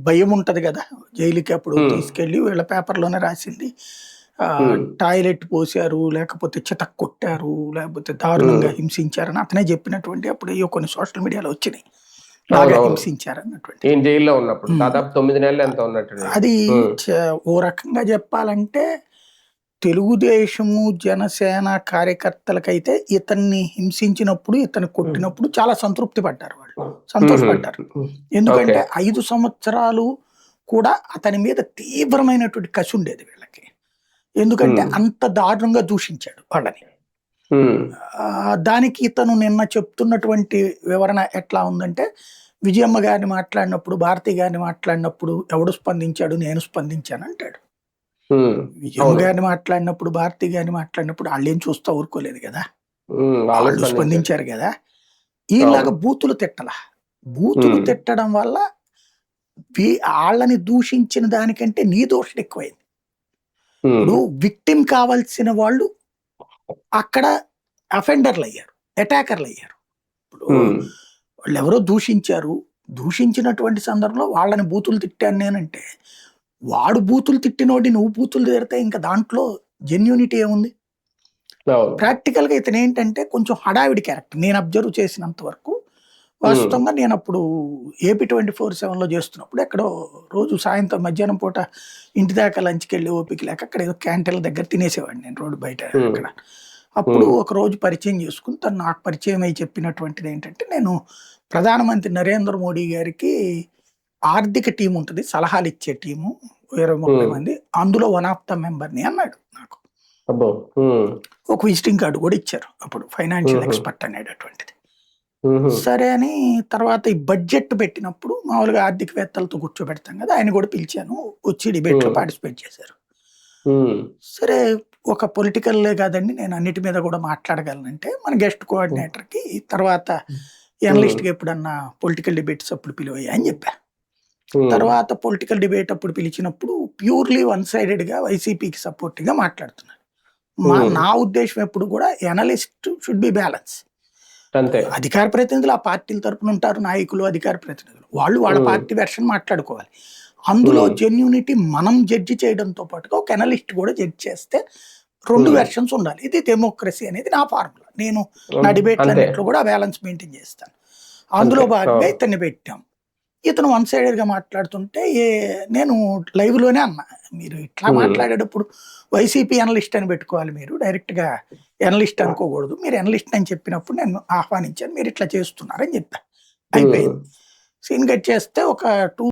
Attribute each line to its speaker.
Speaker 1: భయం ఉంటది కదా! జైలుకి అప్పుడు తీసుకెళ్ళి వీళ్ళ పేపర్‌లోనే రాసింది.
Speaker 2: హ్మ్.
Speaker 1: టాయిలెట్ పోసారు, లేకపోతే చితక్కొట్టారు, లేకపోతే
Speaker 2: హ్మ్.
Speaker 1: దారుణంగా హింసించారని అతనే చెప్పినటువంటి అప్పుడు ఏయో కొన్ని సోషల్ మీడియాలో వచ్చినాయి. బాగా
Speaker 2: అవునవును.
Speaker 1: హింసించారన్నటువంటిది.
Speaker 2: ఈయన జైల్‌లో ఉన్నప్పుడు.
Speaker 1: హ్మ్.
Speaker 2: దాదాపు 9 నెలలు ఎంతో ఉన్నట్టు జైలు.
Speaker 1: అది
Speaker 2: హ్మ్.
Speaker 1: చ ఓ రకంగా చెప్పాలంటే తెలుగుదేశము, జనసేన కార్యకర్తలకైతే ఇతన్ని హింసించినప్పుడు, ఇతన్ని
Speaker 2: హ్మ్.
Speaker 1: కొట్టినప్పుడు చాలా సంతృప్తి పడ్డారు వాళ్ళు.
Speaker 2: హుహు.
Speaker 1: సంతోషపడ్డారు.
Speaker 2: హ్మ్. ఓకే.
Speaker 1: ఎందుకంటే 5 సంవత్సరాలు కూడా అతని మీద తీవ్రమైనటువంటి కసి ఉండేది వీళ్ళకి. ఎందుకంటే
Speaker 2: హ్మ్.
Speaker 1: అంత దారుణంగా దూషించాడు వాళ్ళని.
Speaker 2: హ్మ్.
Speaker 1: దానికి ఇతను నిన్న చెప్తున్నటువంటి వివరణ ఎట్లా ఉందంటే, విజయమ్మ గారిని మాట్లాడినప్పుడు, భారతి గారిని మాట్లాడినప్పుడు ఎవడు స్పందించాడు? నేను స్పందించానంటాడు.
Speaker 2: హ్మ్.
Speaker 1: విజయమ్మ
Speaker 2: అవును.
Speaker 1: గారిని మాట్లాడినప్పుడు, భారతి గారిని మాట్లాడినప్పుడు ఆళ్ళేం చూస్తా ఊరుకోలేదు గదా!
Speaker 2: హ్మ్. వాళ్ళు
Speaker 1: వాళ్ళు
Speaker 2: స్పందించారు.
Speaker 1: స్పందించారు గదా!
Speaker 2: అవును.
Speaker 1: ఈళ్ళలాగా బూతులు తిట్టల. బూతులు
Speaker 2: హ్మ్.
Speaker 1: తిట్టడం వల్ల ఆళ్ళని దూషించిన దానికంటే నీ దూషణ ఎక్కువైంది.
Speaker 2: హ్మ్.
Speaker 1: ఇప్పుడు విక్టిమ్ కావాల్సిన వాళ్ళు అక్కడ అఫెండర్‌లయ్యారు. అటాకర్‌లయ్యారు. ఇప్పుడు
Speaker 2: హ్మ్.
Speaker 1: వాళ్ళెవరో దూషించారు. దూషించినటువంటి సందర్భంలో వాళ్ళని బూతులు తిట్టాను నేనంటే, వాడు బూతులు తిట్టినోడిని నువ్వు బూతులు తిడితే ఇంక దాంట్లో జెన్యూనిటీ ఏముంది?
Speaker 2: అవును.
Speaker 1: ప్రాక్టికల్‌గా ఇతనేంటంటే కొంచెం హడావిడి క్యారెక్టర్. నేను అబ్జర్వ్ చేసినంత వరకు
Speaker 2: హ్మ్.
Speaker 1: వాస్తవంగా నేనప్పుడు ఏపీ 24/7లో చేస్తున్నప్పుడు ఎక్కడో రోజు సాయంత్రం మధ్యాహ్నం పూట ఇంటి దాకా లంచ్‌కెళ్ళి ఓపిక లేక అక్కడ ఏదో క్యాంటీన్‌ల దగ్గర తినేసేవాడిని నేను రోడ్డు బయట
Speaker 2: హ్మ్.
Speaker 1: అక్కడ. అప్పుడు
Speaker 2: హ్మ్.
Speaker 1: ఒకరోజు పరిచయం చేసుకొని తను నాకు పరిచయం అయ్యి చెప్పినటువంటిదేంటంటే, నేను ప్రధానమంత్రి నరేంద్ర మోడీ గారికి ఆర్థిక టీమ్ ఉంటది. సలహాలిచ్చే టీము 20, 30
Speaker 2: హ్మ్.
Speaker 1: మంది. అందులో వన్ ఆఫ్ ద మెంబర్‌ని అన్నాడు నాకు.
Speaker 2: అబ్బో! హ్మ్.
Speaker 1: ఒక విజిటింగ్ కార్డ్ కూడా ఇచ్చారు. అప్పుడు ఫైనాన్షియల్
Speaker 2: హుహు.
Speaker 1: ఎక్స్‌పర్ట్ అనేటటువంటిది.
Speaker 2: హుహు.
Speaker 1: సరే అని తర్వాత ఈ బడ్జెట్ పెట్టినప్పుడు మామూలుగా ఆర్థికవేత్తలతో కూర్చోబెడతాం కదా! ఆయన కూడా పిలిచాను. వచ్చి డిబేట్‌లో
Speaker 2: హ్మ్.
Speaker 1: పార్టిసిపేట్ చేశారు.
Speaker 2: హ్మ్.
Speaker 1: సరే ఒక పొలిటికల్లే కాదండి నేను అన్నిటి మీద కూడా మాట్లాడగలనంటే మన గెస్ట్
Speaker 2: హ్మ్.
Speaker 1: కోఆర్డినేటర్‌కి తర్వాత
Speaker 2: హ్మ్.
Speaker 1: ఎనలిస్ట్‌గా ఎప్పుడన్నా పొలిటికల్ డిబేట్స్ అప్పుడు పిలువయ్యా అని చెప్పా.
Speaker 2: హ్మ్.
Speaker 1: తర్వాత పొలిటికల్ డిబేట్ అప్పుడు పిలిచినప్పుడు ప్యూర్‌లీ వన్ సైడెడ్‌గా వైసీపీకి సపోర్ట్‌గా మాట్లాడుతున్నాను.
Speaker 2: హ్మ్.
Speaker 1: నా ఉద్దేశ్యం ఎప్పుడు కూడా ఎనలిస్ట్ షుడ్ బి బ్యాలన్స్.
Speaker 2: అంతే.
Speaker 1: అధికార ప్రతినిధులు ఆ పార్టీల తరపున ఉంటారు. నాయకులు, అధికార ప్రతినిధులు. వాళ్ళు వాళ్ళ
Speaker 2: హ్మ్.
Speaker 1: పార్టీ వెర్షన్ మాట్లాడుకోవాలి. అందులో
Speaker 2: హ్మ్.
Speaker 1: జెన్యూనిటీ మనం జడ్జ్ చేయడంతో పాటుగా ఒక అనలిస్ట్ కూడా జడ్జ్ చేస్తే 2
Speaker 2: హ్మ్.
Speaker 1: వెర్షన్స్ ఉండాలి. ఇది డెమోక్రసీ అనేది నా ఫార్ములా. నేను నా
Speaker 2: హ్మ్. అంతే.
Speaker 1: డిబేట్‌లన్నిట్లో కూడా బ్యాలెన్స్ మెయింటైన్ చేస్తాను. అందులో
Speaker 2: అంతే.
Speaker 1: భాగంగా
Speaker 2: అవును.
Speaker 1: ఇతన్ని పెట్టాం. ఇతను వన్ సైడెడ్‌గా మాట్లాడుతుంటే నేను లైవ్‌లోనే అన్నా. మీరు ఇట్లా
Speaker 2: హ్మ్.
Speaker 1: మాట్లాడేటప్పుడు వైసీపీ అనలిస్ట్ అని పెట్టుకోవాలి మీరు. డైరెక్ట్‌గా అనలిస్ట్ అనుకోకూడదు. మీరు అనలిస్ట్ అని చెప్పినప్పుడు నేను ఆహ్వానించాను. మీరు ఇట్లా చేస్తున్నారని చెప్పా.
Speaker 2: హ్మ్.
Speaker 1: అయిపోయింది. సీన్ కట్ చేస్తే ఒక 2